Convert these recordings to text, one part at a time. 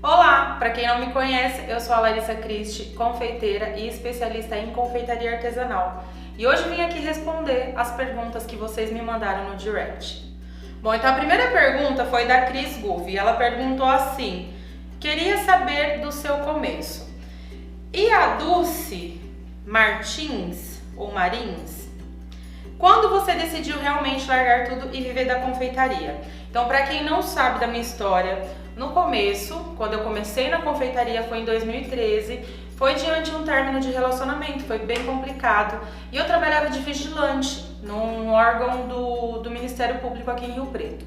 Olá, para quem não me conhece, eu sou a Larissa Cristi, confeiteira e especialista em confeitaria artesanal. E hoje vim aqui responder as perguntas que vocês me mandaram no direct. Bom, então a primeira pergunta foi da Cris Gouve e ela perguntou assim: queria saber do seu começo. E a Dulce Martins ou Marins, quando você decidiu realmente largar tudo e viver da confeitaria? Então, para quem não sabe da minha história, no começo, quando eu comecei na confeitaria foi em 2013, foi diante de um término de relacionamento, foi bem complicado. E eu trabalhava de vigilante num órgão do Ministério Público aqui em Rio Preto.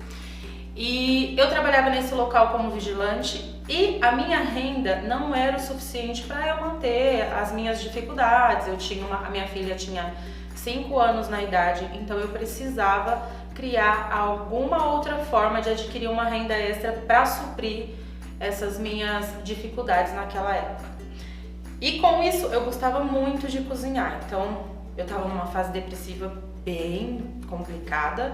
E eu trabalhava nesse local como vigilante e a minha renda não era o suficiente para eu manter as minhas dificuldades. A minha filha tinha 5 anos na idade, então eu precisava criar alguma outra forma de adquirir uma renda extra para suprir essas minhas dificuldades naquela época. E com isso eu gostava muito de cozinhar, então eu estava numa fase depressiva bem complicada.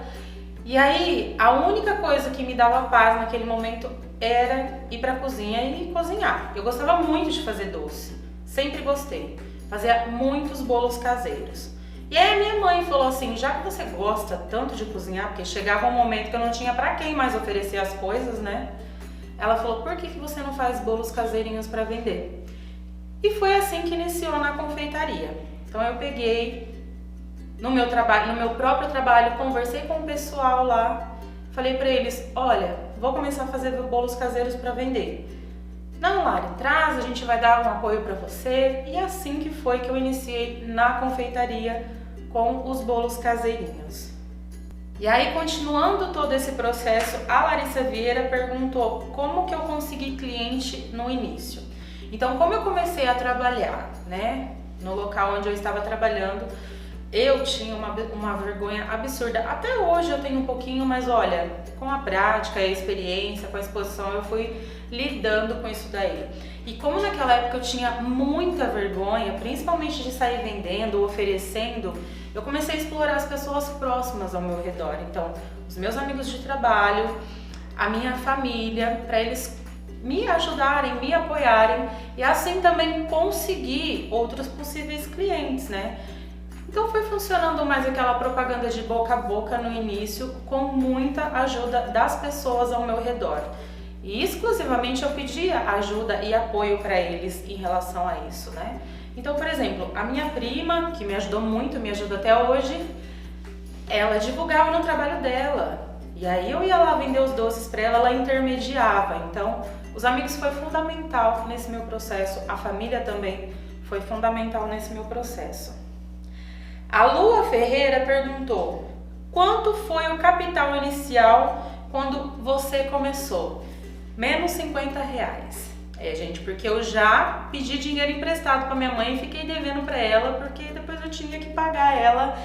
E aí a única coisa que me dava paz naquele momento era ir para a cozinha e cozinhar. Eu gostava muito de fazer doce, sempre gostei, fazia muitos bolos caseiros. E aí a minha mãe falou assim: já que você gosta tanto de cozinhar, porque chegava um momento que eu não tinha pra quem mais oferecer as coisas, né? Ela falou: por que você não faz bolos caseirinhos para vender? E foi assim que iniciou na confeitaria. Então eu peguei no meu trabalho, no meu próprio trabalho, conversei com o pessoal lá, falei pra eles: olha, vou começar a fazer bolos caseiros para vender. Não, Lari, traz, a gente vai dar um apoio para você. E assim que foi que eu iniciei na confeitaria com os bolos caseirinhos. E aí, continuando todo esse processo, a Larissa Vieira perguntou como que eu consegui cliente no início. Então, como eu comecei a trabalhar, né, no local onde eu estava trabalhando, eu tinha uma vergonha absurda. Até hoje eu tenho um pouquinho, mas olha, com a prática, a experiência, com a exposição, eu fui lidando com isso daí. E como naquela época eu tinha muita vergonha, principalmente de sair vendendo, oferecendo, eu comecei a explorar as pessoas próximas ao meu redor. Então, os meus amigos de trabalho, a minha família, para eles me ajudarem, me apoiarem e assim também conseguir outros possíveis clientes, né? Então foi funcionando mais aquela propaganda de boca a boca no início, com muita ajuda das pessoas ao meu redor. E exclusivamente eu pedia ajuda e apoio para eles em relação a isso, né? Então, por exemplo, a minha prima, que me ajudou muito, me ajuda até hoje, ela divulgava no trabalho dela. E aí eu ia lá vender os doces para ela, ela intermediava. Então, os amigos foi fundamental nesse meu processo, a família também foi fundamental nesse meu processo. A Lua Ferreira perguntou: quanto foi o capital inicial quando você começou? Menos 50 reais. Gente, porque eu já pedi dinheiro emprestado para minha mãe e fiquei devendo para ela, porque depois eu tinha que pagar ela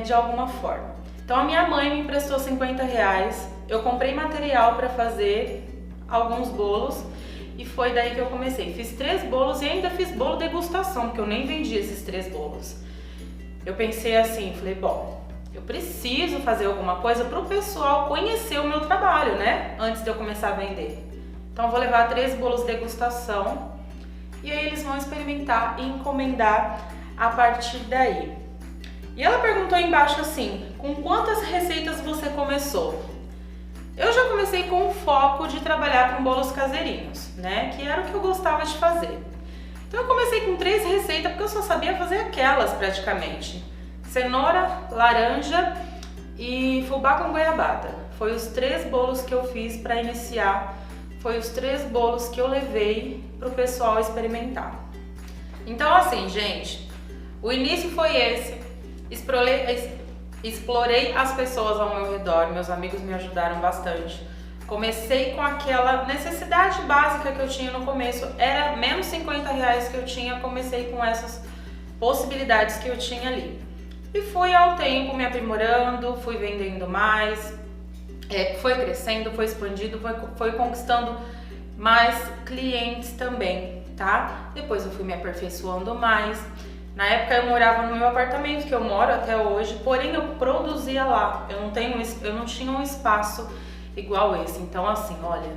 de alguma forma. Então a minha mãe me emprestou 50 reais, eu comprei material para fazer alguns bolos e foi daí que eu comecei. Fiz 3 bolos e ainda fiz bolo degustação, porque eu nem vendi esses 3 bolos. Eu pensei assim, falei, bom, eu preciso fazer alguma coisa para o pessoal conhecer o meu trabalho, né? Antes de eu começar a vender. Então eu vou levar 3 bolos degustação e aí eles vão experimentar e encomendar a partir daí. E ela perguntou embaixo assim: com quantas receitas você começou? Eu já comecei com o foco de trabalhar com bolos caseirinhos, né? Que era o que eu gostava de fazer. Então eu comecei com 3 receitas porque eu só sabia fazer aquelas praticamente. Cenoura, laranja e fubá com goiabada. Foi os 3 bolos que eu fiz para iniciar. Foi os 3 bolos que eu levei para o pessoal experimentar. Então assim, gente, o início foi esse. Explorei as pessoas ao meu redor, meus amigos me ajudaram bastante. Comecei com aquela necessidade básica que eu tinha no começo, era menos 50 reais que eu tinha, comecei com essas possibilidades que eu tinha ali. E fui ao tempo me aprimorando, fui vendendo mais, foi crescendo, foi expandindo, foi conquistando mais clientes também, tá? Depois eu fui me aperfeiçoando mais. Na época eu morava no meu apartamento, que eu moro até hoje, porém eu produzia lá, eu não tinha um espaço igual esse. Então assim, olha,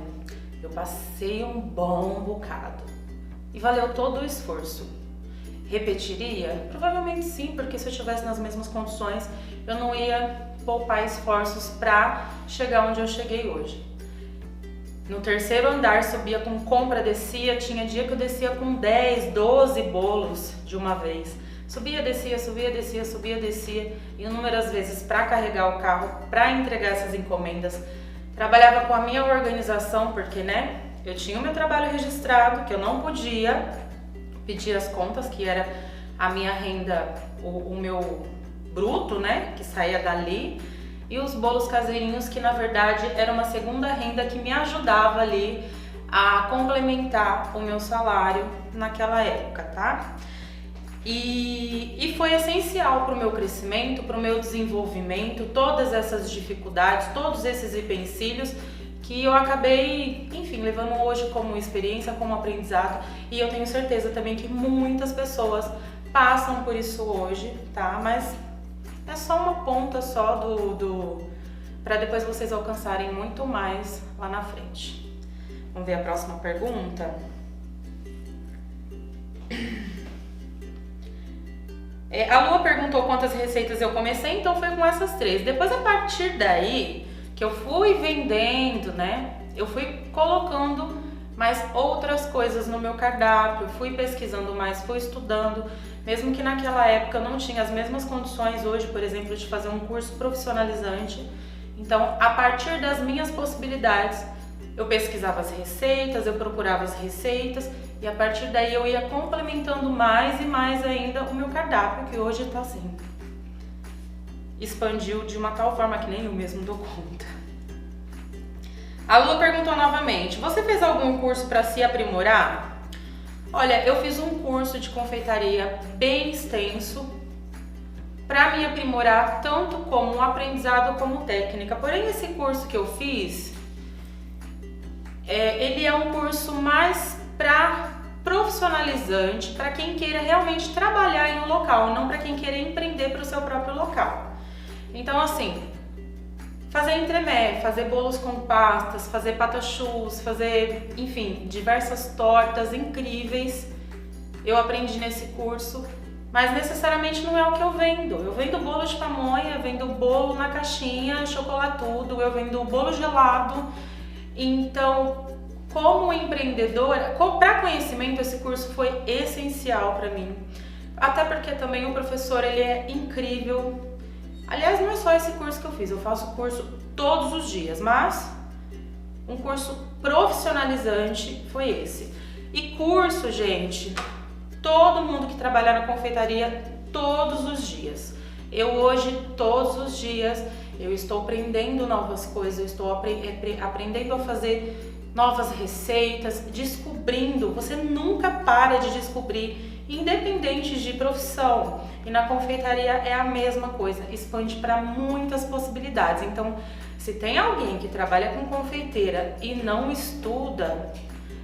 Eu passei um bom bocado e valeu todo o esforço. Repetiria? Provavelmente sim, porque se eu estivesse nas mesmas condições, eu não ia poupar esforços para chegar onde eu cheguei hoje. No terceiro andar, subia com compra, descia, tinha dia que eu descia com 10, 12 bolos de uma vez. Subia, descia, subia, descia, subia, descia, inúmeras vezes para carregar o carro, para entregar essas encomendas. Trabalhava com a minha organização, porque, né, eu tinha o meu trabalho registrado, que eu não podia pedir as contas, que era a minha renda, o meu bruto, né, que saía dali, e os bolos caseirinhos, que na verdade era uma segunda renda que me ajudava ali a complementar o meu salário naquela época, tá? E foi essencial para o meu crescimento, para o meu desenvolvimento, todas essas dificuldades, todos esses empecilhos que eu acabei, enfim, levando hoje como experiência, como aprendizado, e eu tenho certeza também que muitas pessoas passam por isso hoje, tá? Mas é só uma ponta só para depois vocês alcançarem muito mais lá na frente. Vamos ver a próxima pergunta? A Lua perguntou quantas receitas eu comecei, então foi com essas 3. Depois, a partir daí, que eu fui vendendo, né? Eu fui colocando mais outras coisas no meu cardápio, fui pesquisando mais, fui estudando. Mesmo que naquela época eu não tinha as mesmas condições hoje, por exemplo, de fazer um curso profissionalizante. Então, a partir das minhas possibilidades, eu pesquisava as receitas, eu procurava as receitas e a partir daí eu ia complementando mais e mais ainda o meu cardápio, que hoje tá assim, expandiu de uma tal forma que nem eu mesmo dou conta. A Lua perguntou novamente, você fez algum curso para se aprimorar? Olha, eu fiz um curso de confeitaria bem extenso para me aprimorar tanto como um aprendizado como técnica. Porém, esse curso que eu fiz, ele é um curso mais para profissionalizante, para quem queira realmente trabalhar em um local, não para quem queira empreender para o seu próprio local. Então, assim, fazer entremé, fazer bolos com pastas, fazer patachus, fazer, enfim, diversas tortas incríveis, eu aprendi nesse curso, mas necessariamente não é o que eu vendo. Eu vendo bolo de pamonha, eu vendo bolo na caixinha, chocolatudo, eu vendo bolo gelado. Então, como empreendedora, para conhecimento, esse curso foi essencial para mim. Até porque também o professor, ele é incrível. Aliás, não é só esse curso que eu fiz, eu faço curso todos os dias, mas um curso profissionalizante foi esse. E curso, gente, todo mundo que trabalha na confeitaria, todos os dias. Eu hoje, todos os dias, eu estou aprendendo novas coisas, eu estou aprendendo a fazer novas receitas, descobrindo. Você nunca para de descobrir, independente de profissão. E na confeitaria é a mesma coisa, expande para muitas possibilidades. Então, se tem alguém que trabalha com confeiteira e não estuda,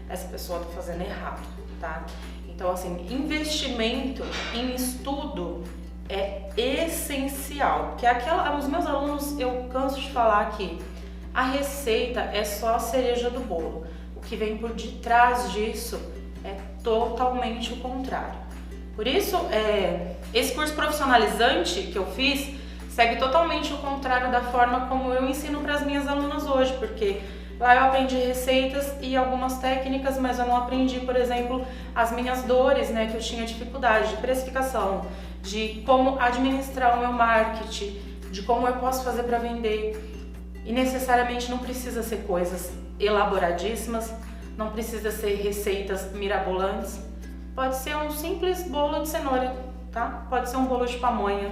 essa pessoa está fazendo errado, tá? Então, assim, investimento em estudo é essencial. Porque os meus alunos, eu canso de falar que a receita é só a cereja do bolo. O que vem por detrás disso é totalmente o contrário. Por isso, esse curso profissionalizante que eu fiz segue totalmente o contrário da forma como eu ensino para as minhas alunas hoje, porque lá eu aprendi receitas e algumas técnicas, mas eu não aprendi, por exemplo, as minhas dores, né, que eu tinha dificuldade de precificação, de como administrar o meu marketing, de como eu posso fazer para vender. E necessariamente não precisa ser coisas elaboradíssimas, não precisa ser receitas mirabolantes. Pode ser um simples bolo de cenoura, tá? Pode ser um bolo de pamonha,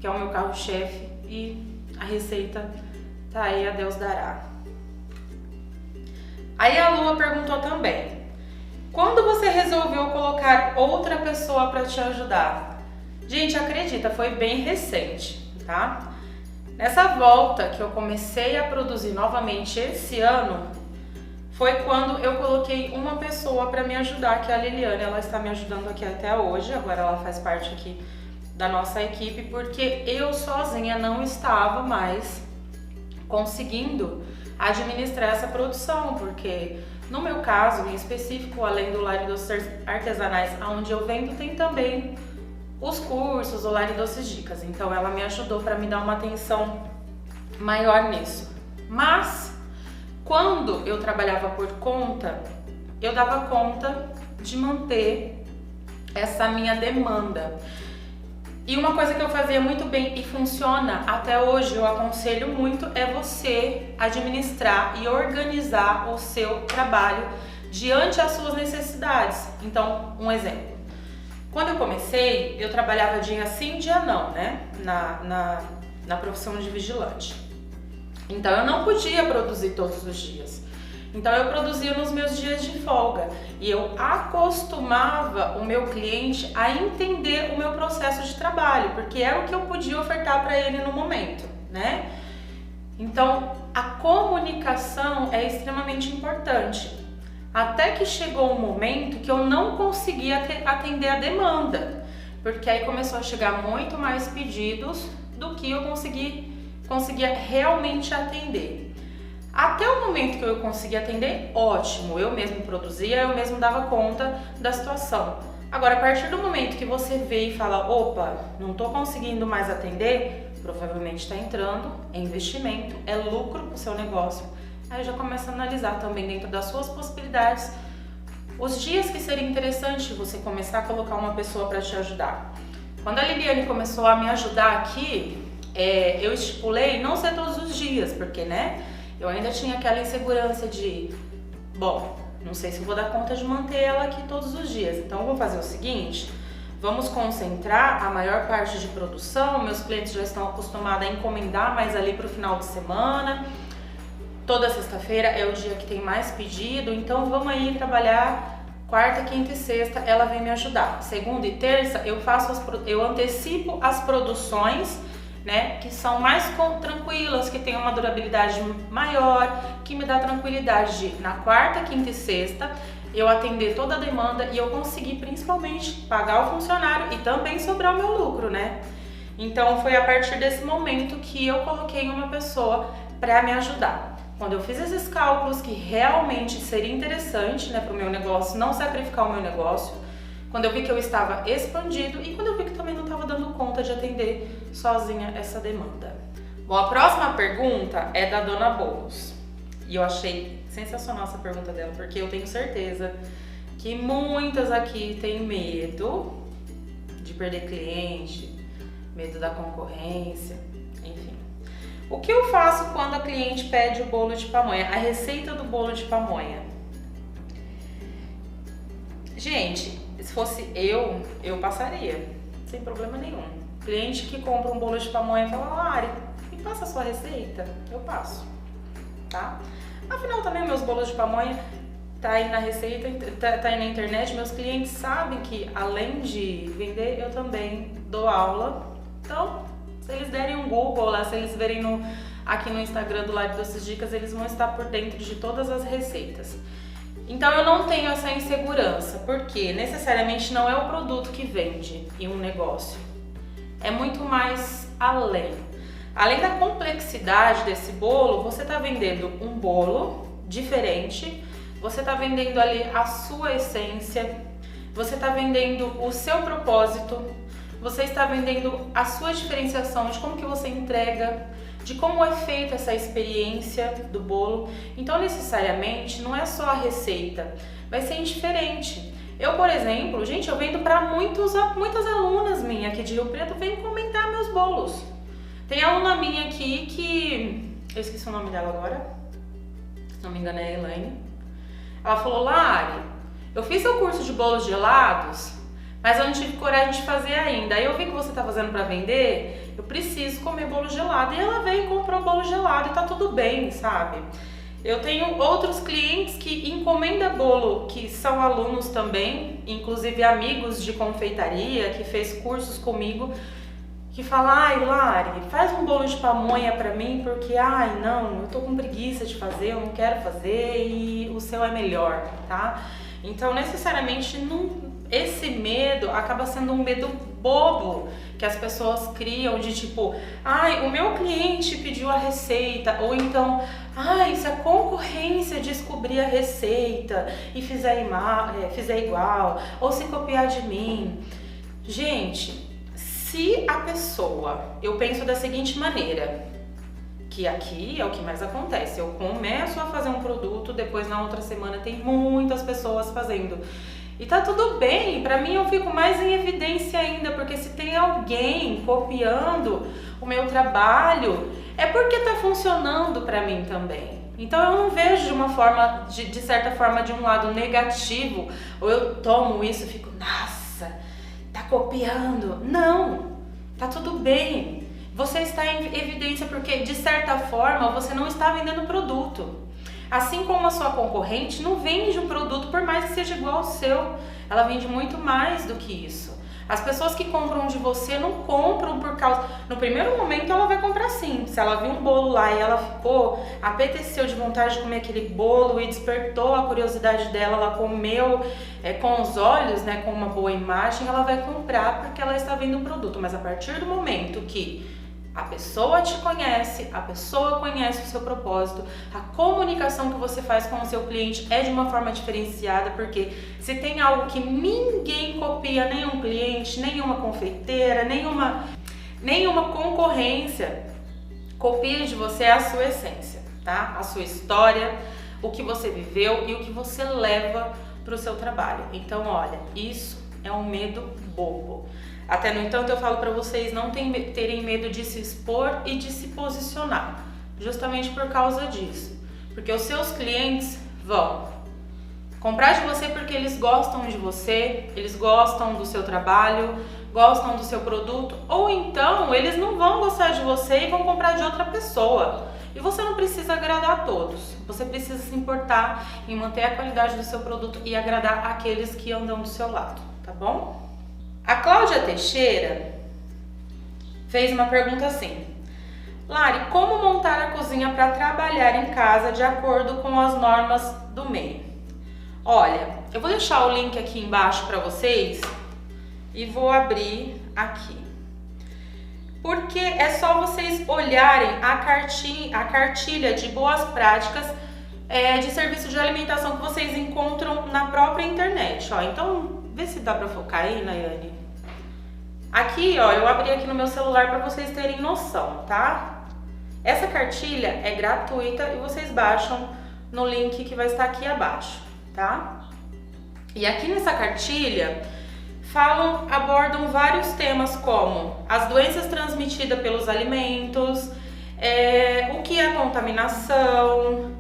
que é o meu carro-chefe, e a receita tá aí, a Deus dará. Aí a Lua perguntou também, quando você resolveu colocar outra pessoa para te ajudar? Gente, acredita, foi bem recente, tá? Nessa volta que eu comecei a produzir novamente esse ano, foi quando eu coloquei uma pessoa para me ajudar, que é a Liliane. Ela está me ajudando aqui até hoje, agora ela faz parte aqui da nossa equipe, porque eu sozinha não estava mais conseguindo administrar essa produção, porque No meu caso, em específico, além do Lari Doces Artesanais, onde eu vendo, tem também os cursos, o Lari Doces Dicas. Então ela me ajudou para me dar uma atenção maior nisso. Mas quando eu trabalhava por conta, eu dava conta de manter essa minha demanda. E uma coisa que eu fazia muito bem e funciona até hoje, eu aconselho muito, é você administrar e organizar o seu trabalho diante das suas necessidades. Então, um exemplo. Quando eu comecei, eu trabalhava dia sim, dia não, né? Na profissão de vigilante. Então, eu não podia produzir todos os dias. Então eu produzia nos meus dias de folga e eu acostumava o meu cliente a entender o meu processo de trabalho, porque era o que eu podia ofertar para ele no momento, né? Então a comunicação é extremamente importante. Até que chegou um momento que eu não conseguia atender a demanda, porque aí começou a chegar muito mais pedidos do que eu conseguia realmente atender. Até o momento que eu conseguia atender, ótimo, eu mesmo produzia, eu mesmo dava conta da situação. Agora, a partir do momento que você vê e fala, opa, não estou conseguindo mais atender, provavelmente está entrando, é investimento, é lucro para o seu negócio. Aí já começa a analisar também dentro das suas possibilidades os dias que seria interessante você começar a colocar uma pessoa para te ajudar. Quando a Liliane começou a me ajudar aqui, eu estipulei não ser todos os dias, porque, né? Eu ainda tinha aquela insegurança de, bom, não sei se vou dar conta de manter ela aqui todos os dias. Então eu vou fazer o seguinte, vamos concentrar a maior parte de produção, meus clientes já estão acostumados a encomendar mais ali para o final de semana. Toda sexta-feira é o dia que tem mais pedido, então vamos aí trabalhar quarta, quinta e sexta, ela vem me ajudar. Segunda e terça eu antecipo as produções, né, que são mais tranquilas, que tem uma durabilidade maior, que me dá tranquilidade de, na quarta, quinta e sexta, eu atender toda a demanda e eu conseguir principalmente pagar o funcionário e também sobrar o meu lucro, né? Então foi a partir desse momento que eu coloquei uma pessoa para me ajudar. Quando eu fiz esses cálculos que realmente seria interessante, né, para o meu negócio, não sacrificar o meu negócio, quando eu vi que eu estava expandido e quando eu vi que também não estava dando conta de atender sozinha essa demanda. Bom, a próxima pergunta é da Dona Bolos. E eu achei sensacional essa pergunta dela, porque eu tenho certeza que muitas aqui têm medo de perder cliente, medo da concorrência, enfim. O que eu faço quando a cliente pede o bolo de pamonha? A receita do bolo de pamonha. Gente, se fosse eu passaria, sem problema nenhum. Cliente que compra um bolo de pamonha e fala, Lari, me passa a sua receita, eu passo, tá? Afinal, também meus bolos de pamonha tá aí na receita, tá aí na internet, meus clientes sabem que além de vender, eu também dou aula. Então, se eles derem um Google lá, se eles verem aqui no Instagram do Lari Doces Dicas, eles vão estar por dentro de todas as receitas. Então eu não tenho essa insegurança, porque necessariamente não é o produto que vende em um negócio. É muito mais além. Além da complexidade desse bolo, você está vendendo um bolo diferente, você está vendendo ali a sua essência, você está vendendo o seu propósito, você está vendendo a sua diferenciação de como que você entrega, de como é feita essa experiência do bolo. Então, necessariamente, não é só a receita, vai ser indiferente. Eu, por exemplo, gente, eu vendo para muitas alunas minhas aqui de Rio Preto, vêm comentar meus bolos. Tem aluna minha aqui que, eu esqueci o nome dela agora, se não me engano é a Elaine. Ela falou, Lari, eu fiz seu curso de bolos gelados, mas eu não tive coragem de fazer ainda. Aí eu vi que você tá fazendo para vender, eu preciso comer bolo gelado. E ela veio e comprou bolo gelado e tá tudo bem, sabe? Eu tenho outros clientes que encomendam bolo, que são alunos também, inclusive amigos de confeitaria, que fez cursos comigo, que falam, ai Lari, faz um bolo de pamonha pra mim, porque não, eu tô com preguiça de fazer, eu não quero fazer e o seu é melhor, tá? Então, necessariamente, esse medo acaba sendo um medo bobo que as pessoas criam de tipo, ai, o meu cliente pediu a receita, ou então, ai, se a concorrência descobrir a receita e fizer igual, ou se copiar de mim. Gente, se a pessoa, eu penso da seguinte maneira, que aqui é o que mais acontece, eu começo a fazer um produto, depois na outra semana tem muitas pessoas fazendo. E tá tudo bem, pra mim eu fico mais em evidência ainda, porque se tem alguém copiando o meu trabalho, é porque tá funcionando pra mim também. Então eu não vejo de uma forma, de certa forma, de um lado negativo, ou eu tomo isso e fico, nossa, tá copiando. Não, tá tudo bem. Você está em evidência porque, de certa forma, você não está vendendo produto. Assim como a sua concorrente não vende um produto por mais que seja igual ao seu. Ela vende muito mais do que isso. As pessoas que compram de você não compram por causa... No primeiro momento ela vai comprar sim. Se ela viu um bolo lá e ela ficou, apeteceu de vontade de comer aquele bolo e despertou a curiosidade dela, ela comeu com os olhos, né, com uma boa imagem, ela vai comprar porque ela está vendo o produto. Mas a partir do momento que a pessoa te conhece, a pessoa conhece o seu propósito, a comunicação que você faz com o seu cliente é de uma forma diferenciada, porque se tem algo que ninguém copia, nenhum cliente, nenhuma confeiteira, nenhuma concorrência copia de você, é a sua essência, tá? A sua história, o que você viveu e o que você leva para o seu trabalho. Então, olha, isso é um medo bobo. Até no entanto, eu falo para vocês não terem medo de se expor e de se posicionar, justamente por causa disso. Porque os seus clientes vão comprar de você porque eles gostam de você, eles gostam do seu trabalho, gostam do seu produto, ou então eles não vão gostar de você e vão comprar de outra pessoa. E você não precisa agradar a todos, você precisa se importar em manter a qualidade do seu produto e agradar aqueles que andam do seu lado, tá bom? A Cláudia Teixeira fez uma pergunta assim: Lari, como montar a cozinha para trabalhar em casa de acordo com as normas do MEI? Olha, eu vou deixar o link aqui embaixo para vocês e vou abrir aqui. Porque é só vocês olharem a cartilha de boas práticas de serviço de alimentação que vocês encontram na própria internet. Ó. Então, vê se dá para focar aí, Nayane. Aqui, ó, eu abri aqui no meu celular para vocês terem noção, tá? Essa cartilha é gratuita e vocês baixam no link que vai estar aqui abaixo, tá? E aqui nessa cartilha abordam vários temas como as doenças transmitidas pelos alimentos, o que é contaminação,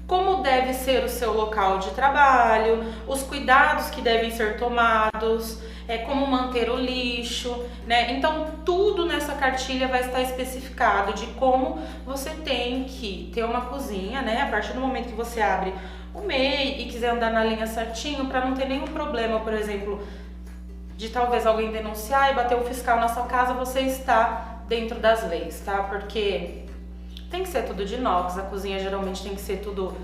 como deve ser o seu local de trabalho, os cuidados que devem ser tomados, como manter o lixo, né? Então tudo nessa cartilha vai estar especificado de como você tem que ter uma cozinha, né? A partir do momento que você abre o MEI e quiser andar na linha certinho, para não ter nenhum problema, por exemplo, de talvez alguém denunciar e bater o fiscal na sua casa, você está dentro das leis, tá? Porque tem que ser tudo de inox, a cozinha geralmente tem que ser tudo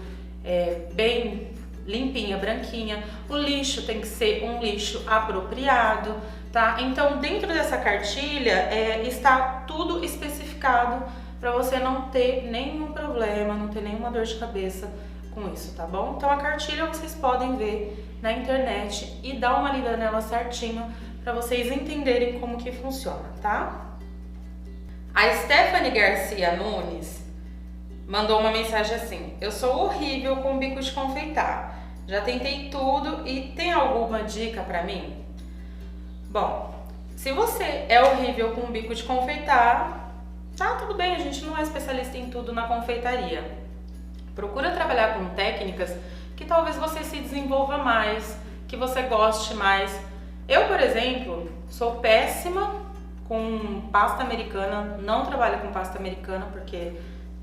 bem limpinha, branquinha, o lixo tem que ser um lixo apropriado, tá? Então dentro dessa cartilha está tudo especificado para você não ter nenhum problema, não ter nenhuma dor de cabeça com isso, tá bom? Então a cartilha vocês podem ver na internet e dar uma lida nela certinho para vocês entenderem como que funciona, tá? A Stephanie Garcia Nunes mandou uma mensagem assim: eu sou horrível com bico de confeitar, já tentei tudo e tem alguma dica pra mim? Bom, se você é horrível com bico de confeitar, tá tudo bem, a gente não é especialista em tudo na confeitaria. Procura trabalhar com técnicas que talvez você se desenvolva mais, que você goste mais. Eu, por exemplo, sou péssima com pasta americana, não trabalho com pasta americana porque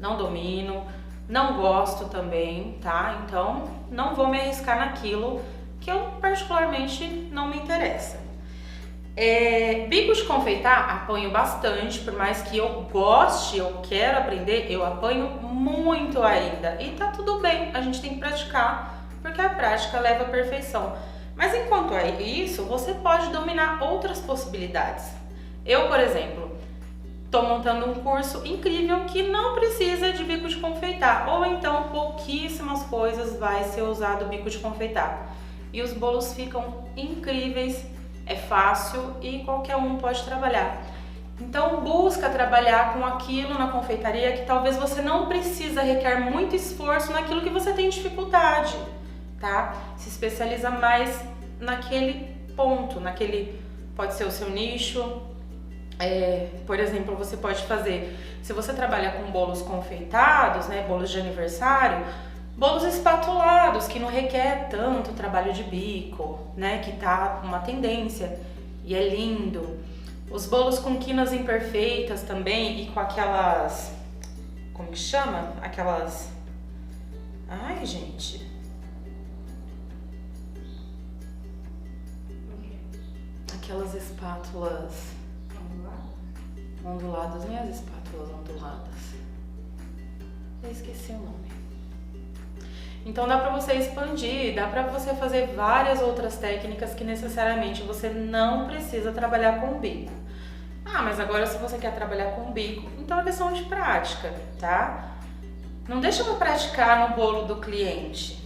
não domino, não gosto também, tá? Então não vou me arriscar naquilo que eu particularmente não me interessa. Bico de confeitar, apanho bastante, por mais que eu goste, eu quero aprender, eu apanho muito ainda. E tá tudo bem, a gente tem que praticar porque a prática leva à perfeição. Mas enquanto é isso, você pode dominar outras possibilidades. Eu, por exemplo, estou montando um curso incrível que não precisa de bico de confeitar, ou então pouquíssimas coisas vai ser usado o bico de confeitar. E os bolos ficam incríveis, é fácil e qualquer um pode trabalhar. Então busca trabalhar com aquilo na confeitaria que talvez você não precisa, requer muito esforço naquilo que você tem dificuldade, tá? Se especializa mais naquele ponto, pode ser o seu nicho. Por exemplo, você pode fazer, se você trabalha com bolos confeitados, né, bolos de aniversário, bolos espatulados, que não requer tanto trabalho de bico, né, que tá uma tendência e é lindo. Os bolos com quinas imperfeitas também e com aquelas, como que chama? Aquelas, ai gente, aquelas espátulas onduladas, nem as espátulas onduladas, eu esqueci o nome. Então dá pra você expandir, dá pra você fazer várias outras técnicas que necessariamente você não precisa trabalhar com o bico. Ah, mas agora se você quer trabalhar com o bico, então é questão de prática, tá? Não deixa pra praticar no bolo do cliente.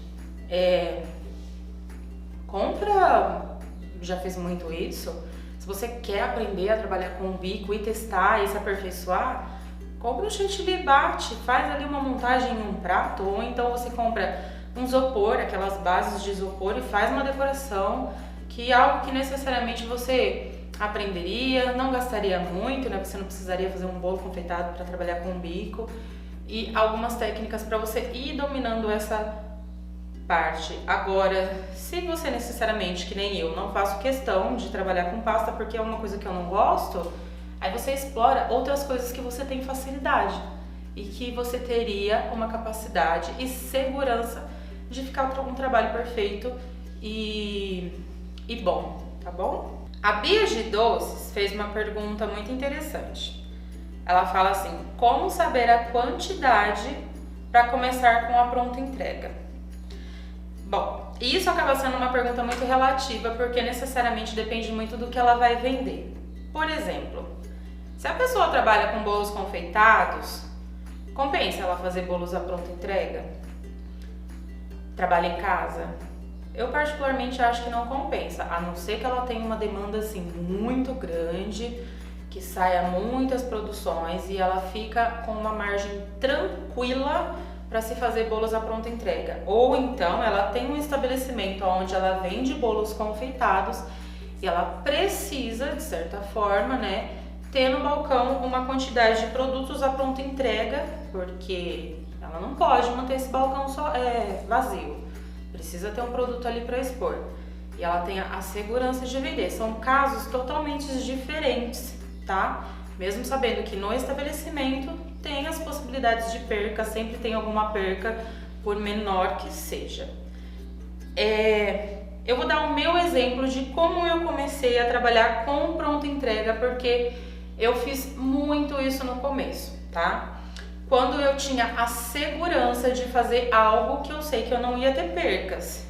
Compra, já fiz muito isso. Se você quer aprender a trabalhar com o bico e testar e se aperfeiçoar, compra um chantilly bate, faz ali uma montagem em um prato, ou então você compra um isopor, aquelas bases de isopor, e faz uma decoração, que é algo que necessariamente você aprenderia, não gastaria muito, né? Você não precisaria fazer um bolo confeitado para trabalhar com o bico, e algumas técnicas para você ir dominando essa parte. Agora, se você necessariamente, que nem eu, não faço questão de trabalhar com pasta porque é uma coisa que eu não gosto, aí você explora outras coisas que você tem facilidade e que você teria uma capacidade e segurança de ficar um trabalho perfeito e bom, tá bom? A Bia de Doces fez uma pergunta muito interessante. Ela fala assim: como saber a quantidade para começar com a pronta entrega? Bom, isso acaba sendo uma pergunta muito relativa porque necessariamente depende muito do que ela vai vender. Por exemplo, se a pessoa trabalha com bolos confeitados, compensa ela fazer bolos à pronta entrega? Trabalha em casa? Eu particularmente acho que não compensa, a não ser que ela tenha uma demanda assim muito grande, que saia muitas produções e ela fica com uma margem tranquila para se fazer bolos à pronta entrega. Ou então ela tem um estabelecimento onde ela vende bolos confeitados e ela precisa, de certa forma, né, ter no balcão uma quantidade de produtos à pronta entrega, porque ela não pode manter esse balcão só vazio. Precisa ter um produto ali para expor. E ela tem a segurança de vender. São casos totalmente diferentes, tá? Mesmo sabendo que no estabelecimento tem as possibilidades de perca, sempre tem alguma perca, por menor que seja. Eu vou dar o meu exemplo de como eu comecei a trabalhar com pronta entrega, porque eu fiz muito isso no começo, tá? Quando eu tinha a segurança de fazer algo que eu sei que eu não ia ter percas.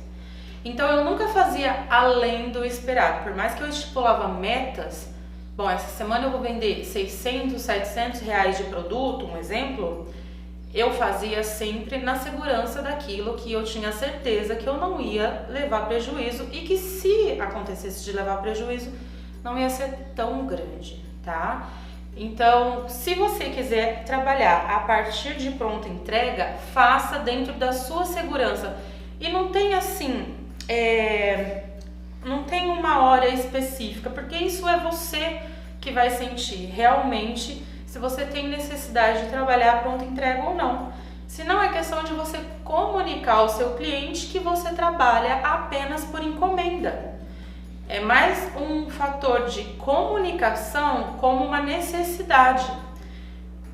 Então eu nunca fazia além do esperado, por mais que eu estipulava metas. Bom, essa semana eu vou vender 600, 700 reais de produto, um exemplo. Eu fazia sempre na segurança daquilo que eu tinha certeza que eu não ia levar prejuízo e que se acontecesse de levar prejuízo, não ia ser tão grande, tá? Então, se você quiser trabalhar a partir de pronta entrega, faça dentro da sua segurança. E não tem assim, não tem uma hora específica, porque isso é você que vai sentir realmente se você tem necessidade de trabalhar a pronta entrega ou não. Se não, é questão de você comunicar ao seu cliente que você trabalha apenas por encomenda. É mais um fator de comunicação como uma necessidade,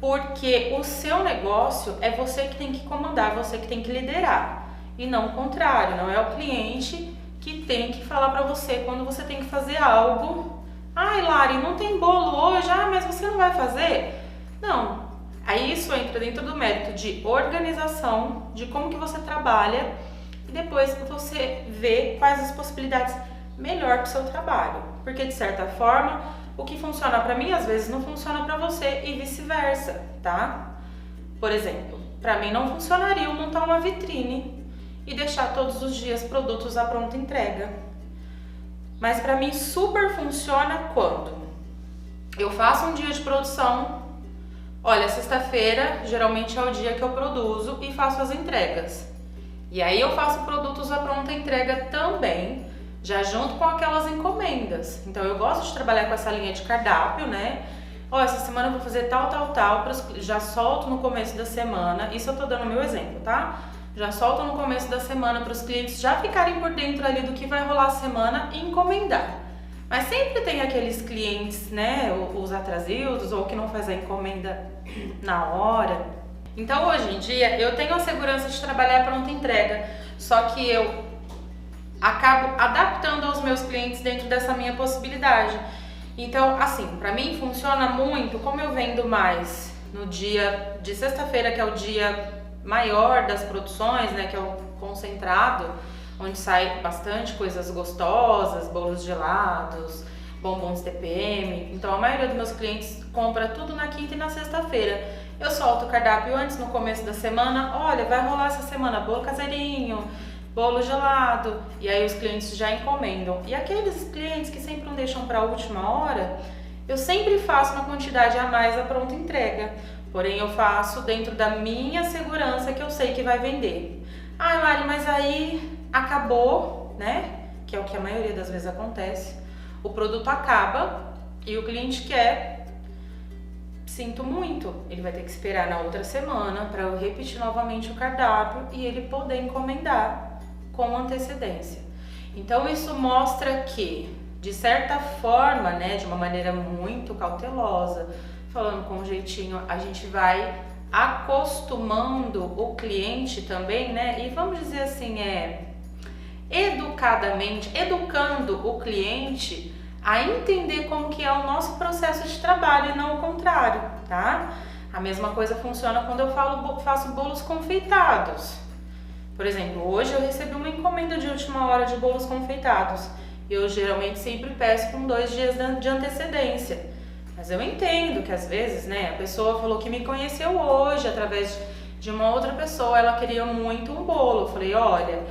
porque o seu negócio é você que tem que comandar, você que tem que liderar, e não o contrário, não é o cliente que tem que falar para você quando você tem que fazer algo. Ai, Lari, não tem bolo hoje, mas você não vai fazer? Não, aí isso entra dentro do mérito de organização, de como que você trabalha e depois você vê quais as possibilidades melhor para o seu trabalho. Porque de certa forma, o que funciona para mim às vezes não funciona para você e vice-versa, tá? Por exemplo, para mim não funcionaria eu montar uma vitrine e deixar todos os dias produtos à pronta entrega. Mas para mim super funciona quando eu faço um dia de produção. Olha, sexta-feira geralmente é o dia que eu produzo e faço as entregas. E aí eu faço produtos à pronta entrega também, já junto com aquelas encomendas. Então eu gosto de trabalhar com essa linha de cardápio, né? Ó, essa semana eu vou fazer tal, já solto no começo da semana. Isso eu tô dando meu exemplo, tá? Já solto no começo da semana para os clientes já ficarem por dentro ali do que vai rolar a semana e encomendar. Mas sempre tem aqueles clientes, né, os atrasados ou que não faz a encomenda na hora. Então hoje em dia eu tenho a segurança de trabalhar pronta entrega, só que eu acabo adaptando aos meus clientes dentro dessa minha possibilidade. Então, assim, pra mim funciona muito, como eu vendo mais no dia de sexta-feira, que é o dia maior das produções, né, que é o concentrado, onde sai bastante coisas gostosas, bolos gelados, bombons TPM. Então a maioria dos meus clientes compra tudo na quinta e na sexta-feira. Eu solto o cardápio antes, no começo da semana. Olha, vai rolar essa semana bolo caseirinho, bolo gelado, e aí os clientes já encomendam. E aqueles clientes que sempre não deixam para a última hora, eu sempre faço uma quantidade a mais a pronta entrega. Porém eu faço dentro da minha segurança, que eu sei que vai vender. Ah, Lari, mas aí acabou, né? Que é o que a maioria das vezes acontece. O produto acaba e o cliente quer. Sinto muito, ele vai ter que esperar na outra semana para eu repetir novamente o cardápio e ele poder encomendar com antecedência. Então isso mostra que, de certa forma, né, de uma maneira muito cautelosa, falando com um jeitinho, a gente vai acostumando o cliente também, né? E vamos dizer assim, educadamente, educando o cliente a entender como que é o nosso processo de trabalho e não o contrário, tá? A mesma coisa funciona quando eu faço bolos confeitados. Por exemplo, hoje eu recebi uma encomenda de última hora de bolos confeitados. Eu geralmente sempre peço com 2 dias de antecedência. Mas eu entendo que às vezes, né, a pessoa falou que me conheceu hoje através de uma outra pessoa, ela queria muito um bolo. Eu falei, olha,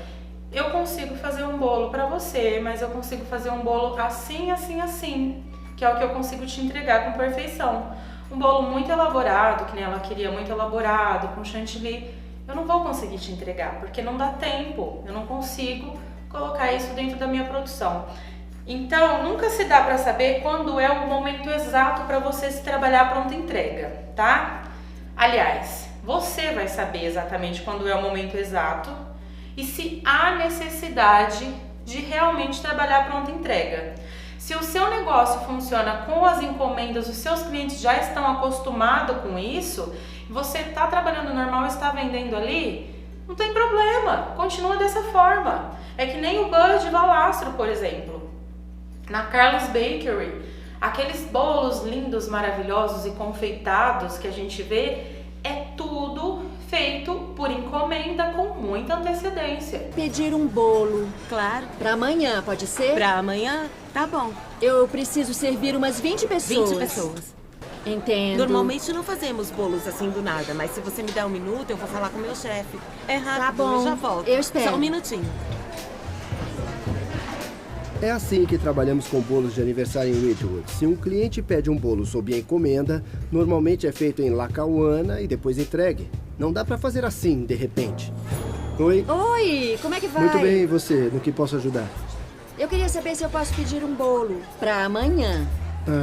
eu consigo fazer um bolo para você, mas eu consigo fazer um bolo assim, assim, assim, que é o que eu consigo te entregar com perfeição. Um bolo muito elaborado, que nem ela queria, muito elaborado, com chantilly, eu não vou conseguir te entregar, porque não dá tempo, eu não consigo colocar isso dentro da minha produção. Então, nunca se dá para saber quando é o momento exato para você se trabalhar pronta entrega, tá? Aliás, você vai saber exatamente quando é o momento exato e se há necessidade de realmente trabalhar pronta entrega. Se o seu negócio funciona com as encomendas, os seus clientes já estão acostumados com isso, você está trabalhando normal, está vendendo ali, não tem problema, continua dessa forma. É que nem o Bud Valastro, por exemplo. Na Carlos Bakery, aqueles bolos lindos, maravilhosos e confeitados que a gente vê, é tudo feito por encomenda com muita antecedência. Pedir um bolo. Claro. Para amanhã, pode ser? Para amanhã? Tá bom. Eu preciso servir umas 20 pessoas. 20 pessoas. Entendo. Normalmente não fazemos bolos assim do nada, mas se você me der um minuto, eu vou falar com o meu chefe. É rápido, Tá bom. eu já volto. Eu espero. Só um minutinho. É assim que trabalhamos com bolos de aniversário em Ridgewood. Se um cliente pede um bolo sob encomenda, normalmente é feito em Lackawanna e depois entregue. Não dá pra fazer assim, de repente. Oi? Oi, como é que vai? Muito bem, e você? No que posso ajudar? Eu queria saber se eu posso pedir um bolo para amanhã.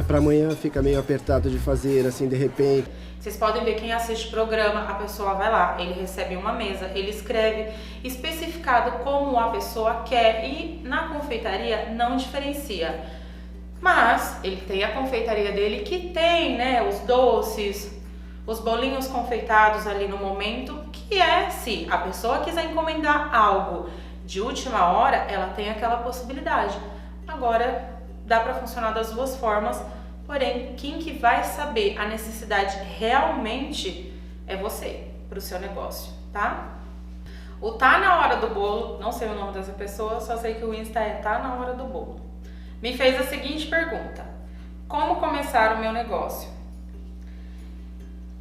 Pra amanhã fica meio apertado de fazer assim de repente. Vocês podem ver quem assiste o programa, a pessoa vai lá, ele recebe uma mesa, ele escreve especificado como a pessoa quer e na confeitaria não diferencia. Mas ele tem a confeitaria dele que tem, né, os doces, os bolinhos confeitados ali no momento, que é se a pessoa quiser encomendar algo de última hora, ela tem aquela possibilidade. Agora, dá para funcionar das duas formas. Porém, quem que vai saber a necessidade realmente é você, para o seu negócio, tá? O Tá Na Hora do Bolo, não sei o nome dessa pessoa, só sei que o Insta é Tá Na Hora do Bolo, me fez a seguinte pergunta: como começar o meu negócio?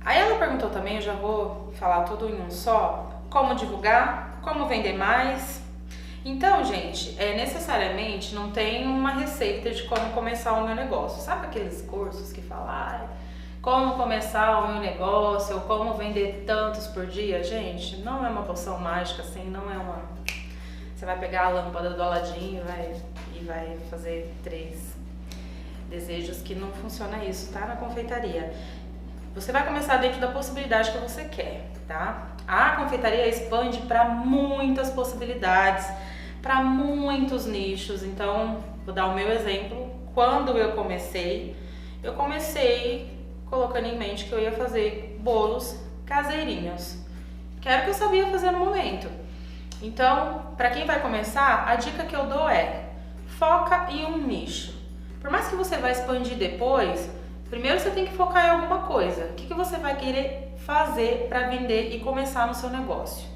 Aí ela perguntou também, eu já vou falar tudo em um só, como divulgar, como vender mais. Então, gente, necessariamente não tem uma receita de como começar o meu negócio. Sabe aqueles cursos que falam, como começar o meu negócio, ou como vender tantos por dia? Gente, não é uma poção mágica, assim, não é uma... Você vai pegar a lâmpada do Aladim e vai fazer 3 desejos, que não funciona isso, tá? Na confeitaria. Você vai começar dentro da possibilidade que você quer, tá? A confeitaria expande para muitas possibilidades, para muitos nichos. Então, vou dar o meu exemplo. Quando eu comecei colocando em mente que eu ia fazer bolos caseirinhos, que era o que eu sabia fazer no momento. Então, para quem vai começar, a dica que eu dou é: foca em um nicho. Por mais que você vai expandir depois, primeiro você tem que focar em alguma coisa. O que você vai querer fazer para vender e começar no seu negócio?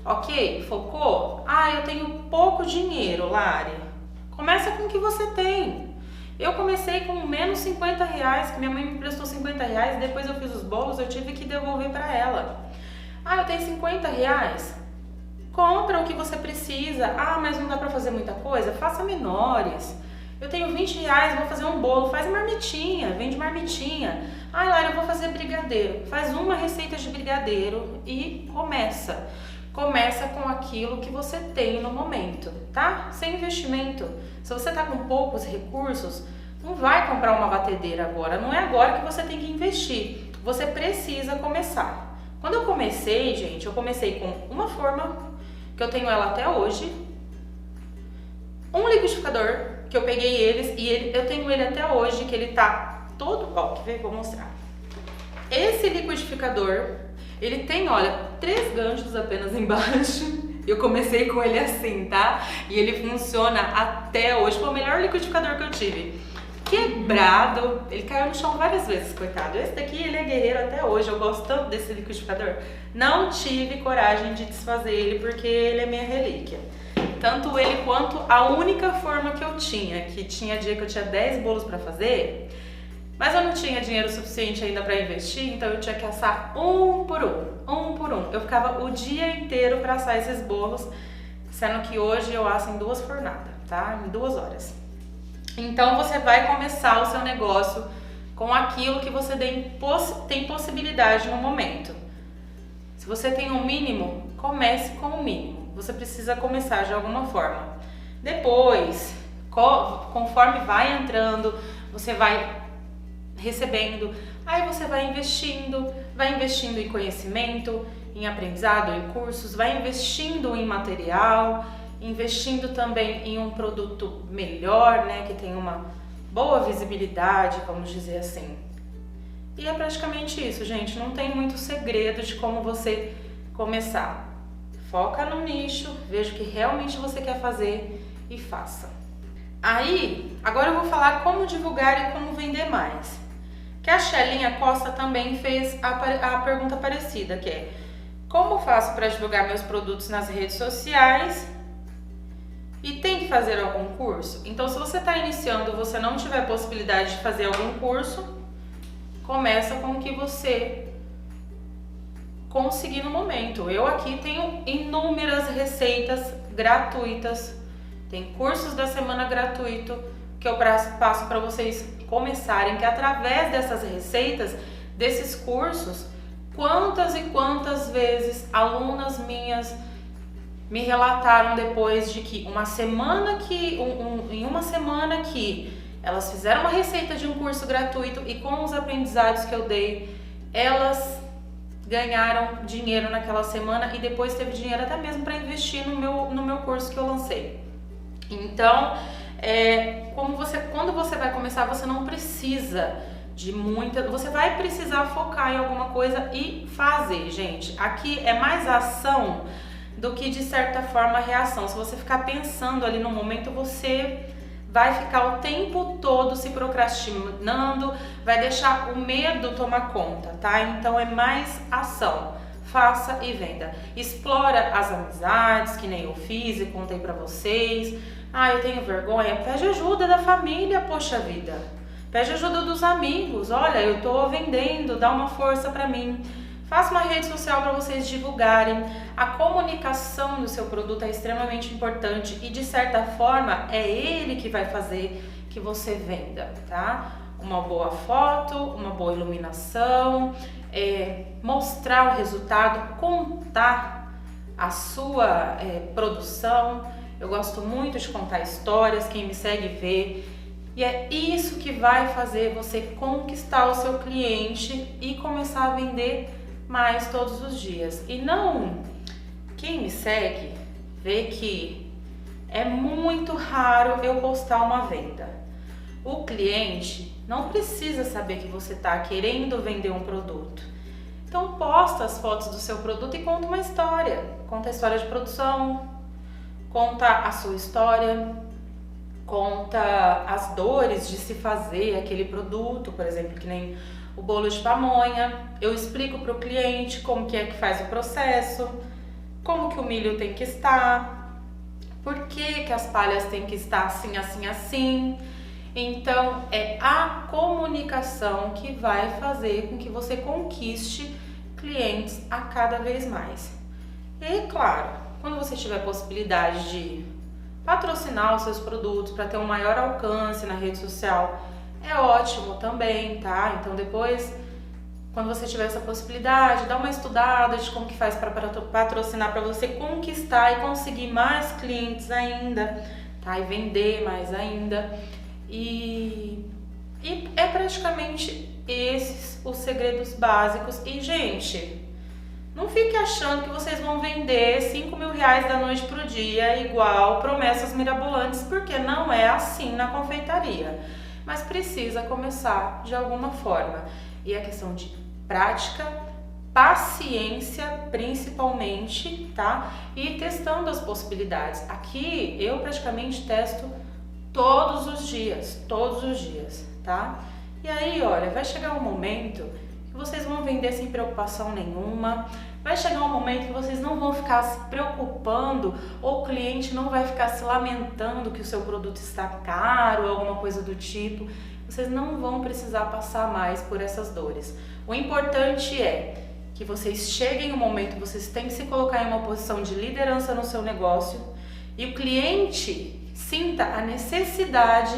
Ok? Focou? Eu tenho pouco dinheiro, Lari. Começa com o que você tem. Eu comecei com menos 50 reais, que minha mãe me prestou 50 reais, depois eu fiz os bolos, eu tive que devolver para ela. Eu tenho 50 reais? Compra o que você precisa. Mas não dá para fazer muita coisa? Faça menores. Eu tenho 20 reais, vou fazer um bolo, faz marmitinha, vende marmitinha. Lari, eu vou fazer brigadeiro. Faz uma receita de brigadeiro e começa. Começa com aquilo que você tem no momento, tá? Sem investimento. Se você tá com poucos recursos, não vai comprar uma batedeira agora. Não é agora que você tem que investir. Você precisa começar. Quando eu comecei, gente, eu comecei com uma forma, que eu tenho ela até hoje, um liquidificador, que eu peguei eu tenho ele até hoje, que ele tá todo... quer ver? Vou mostrar. Esse liquidificador, ele tem, olha, 3 ganchos apenas embaixo. Eu comecei com ele assim, tá? E ele funciona até hoje. Foi o melhor liquidificador que eu tive. Quebrado, ele caiu no chão várias vezes, coitado. Esse daqui, ele é guerreiro até hoje. Eu gosto tanto desse liquidificador. Não tive coragem de desfazer ele, porque ele é minha relíquia. Tanto ele quanto a única forma que eu tinha, que tinha dia que eu tinha 10 bolos pra fazer, mas eu não tinha dinheiro suficiente ainda pra investir, então eu tinha que assar um por um. Eu ficava o dia inteiro pra assar esses bolos, sendo que hoje eu asso em 2 fornadas, tá? Em 2 horas. Então você vai começar o seu negócio com aquilo que você tem possibilidade no momento. Se você tem um mínimo, comece com o mínimo. Você precisa começar de alguma forma. Depois, conforme vai entrando, você vai recebendo, aí você vai investindo em conhecimento, em aprendizado, em cursos, vai investindo em material, investindo também em um produto melhor, né, que tem uma boa visibilidade, vamos dizer assim. E é praticamente isso, gente. Não tem muito segredo de como você começar. Foca no nicho, veja o que realmente você quer fazer e faça. Aí, agora eu vou falar como divulgar e como vender mais. Que a Shelinha Costa também fez a pergunta parecida, que é: como faço para divulgar meus produtos nas redes sociais e tem que fazer algum curso? Então, se você está iniciando e você não tiver possibilidade de fazer algum curso, começa com o que você conseguir no momento. Eu aqui tenho inúmeras receitas gratuitas, tem cursos da semana gratuito que eu passo para vocês começarem, que através dessas receitas, desses cursos, quantas e quantas vezes alunas minhas me relataram depois de que em uma semana que elas fizeram uma receita de um curso gratuito e com os aprendizados que eu dei, elas ganharam dinheiro naquela semana e depois teve dinheiro até mesmo para investir no meu curso que eu lancei. Então, quando você vai começar, você não precisa de muita... Você vai precisar focar em alguma coisa e fazer, gente. Aqui é mais ação do que, de certa forma, reação. Se você ficar pensando ali no momento, você vai ficar o tempo todo se procrastinando, vai deixar o medo tomar conta, tá? Então é mais ação. faça e venda. Explora as amizades, que nem eu fiz e contei pra vocês. Ah, eu tenho vergonha. Pede ajuda da família, poxa vida. Pede ajuda dos amigos. Olha, eu tô vendendo, dá uma força pra mim. Faça uma rede social para vocês divulgarem. A comunicação do seu produto é extremamente importante e, de certa forma, é ele que vai fazer que você venda, tá? Uma boa foto, uma boa iluminação, mostrar o resultado, contar a sua produção. Eu gosto muito de contar histórias, quem me segue vê. E é isso que vai fazer você conquistar o seu cliente e começar a vender mais todos os dias. E não, quem me segue vê que é muito raro eu postar uma venda. O cliente não precisa saber que você está querendo vender um produto. Então posta as fotos do seu produto e conta uma história. Conta a história de produção, conta a sua história, conta as dores de se fazer aquele produto, por exemplo, que nem o bolo de pamonha. Eu explico para o cliente como que é que faz o processo, como que o milho tem que estar, por que as palhas têm que estar assim, assim, assim. Então, é a comunicação que vai fazer com que você conquiste clientes a cada vez mais. E, claro, quando você tiver possibilidade de patrocinar os seus produtos para ter um maior alcance na rede social, é ótimo também, tá? Então depois, quando você tiver essa possibilidade, dá uma estudada de como que faz para patrocinar, para você conquistar e conseguir mais clientes ainda, tá? E vender mais ainda. E é praticamente esses os segredos básicos. E, gente, não fique achando que vocês vão vender 5 mil reais da noite pro dia igual promessas mirabolantes, porque não é assim na confeitaria. Mas precisa começar de alguma forma. E é questão de prática, paciência principalmente, tá? E testando as possibilidades. Aqui eu praticamente testo todos os dias, tá? E aí, olha, vai chegar um momento que vocês vão vender sem preocupação nenhuma. Vai chegar um momento que vocês não vão ficar se preocupando ou o cliente não vai ficar se lamentando que o seu produto está caro ou alguma coisa do tipo. Vocês não vão precisar passar mais por essas dores. O importante é que vocês cheguem um momento que vocês têm que se colocar em uma posição de liderança no seu negócio e o cliente sinta a necessidade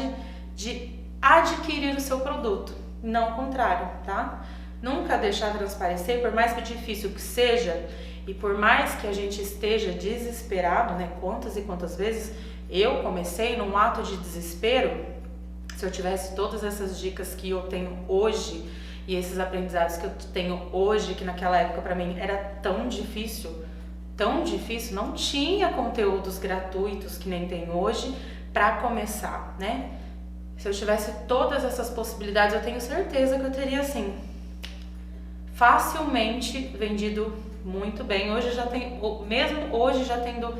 de adquirir o seu produto, não o contrário, tá? Nunca deixar transparecer, por mais que difícil que seja e por mais que a gente esteja desesperado, né? Quantas e quantas vezes eu comecei num ato de desespero. Se eu tivesse todas essas dicas que eu tenho hoje e esses aprendizados que eu tenho hoje, que naquela época para mim era tão difícil, não tinha conteúdos gratuitos que nem tem hoje para começar, né? Se eu tivesse todas essas possibilidades, eu tenho certeza que eu teria assim facilmente vendido muito bem. Hoje já tem, mesmo hoje já tendo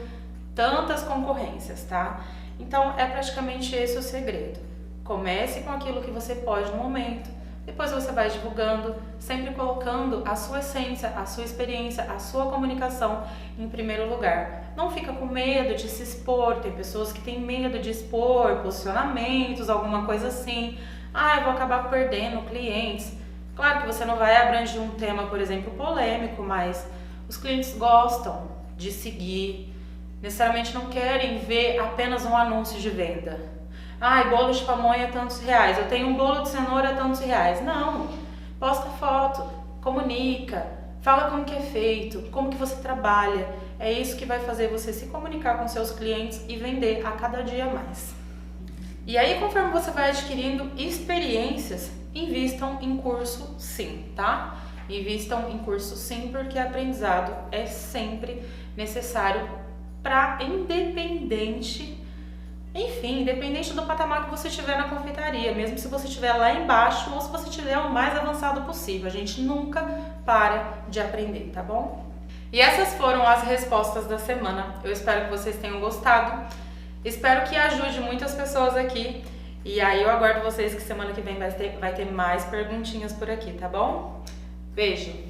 tantas concorrências, tá? Então é praticamente esse o segredo. Comece com aquilo que você pode no momento, depois você vai divulgando, sempre colocando a sua essência, a sua experiência, a sua comunicação em primeiro lugar. Não fica com medo de se expor, tem pessoas que têm medo de expor posicionamentos, alguma coisa assim. Ah, eu vou acabar perdendo clientes. Claro que você não vai abranger um tema, por exemplo, polêmico, mas os clientes gostam de seguir, necessariamente não querem ver apenas um anúncio de venda. Ai, bolo de pamonha tantos reais, eu tenho um bolo de cenoura tantos reais. Não, posta foto, comunica, fala como que é feito, como que você trabalha. É isso que vai fazer você se comunicar com seus clientes e vender a cada dia mais. E aí, conforme você vai adquirindo experiências, invistam em curso sim, tá? Invistam em curso sim, porque aprendizado é sempre necessário para independente do patamar que você estiver na confeitaria, mesmo se você estiver lá embaixo ou se você estiver o mais avançado possível. A gente nunca para de aprender, tá bom? E essas foram as respostas da semana. Eu espero que vocês tenham gostado. Espero que ajude muitas pessoas aqui. E aí eu aguardo vocês que semana que vem vai ter mais perguntinhas por aqui, tá bom? Beijo!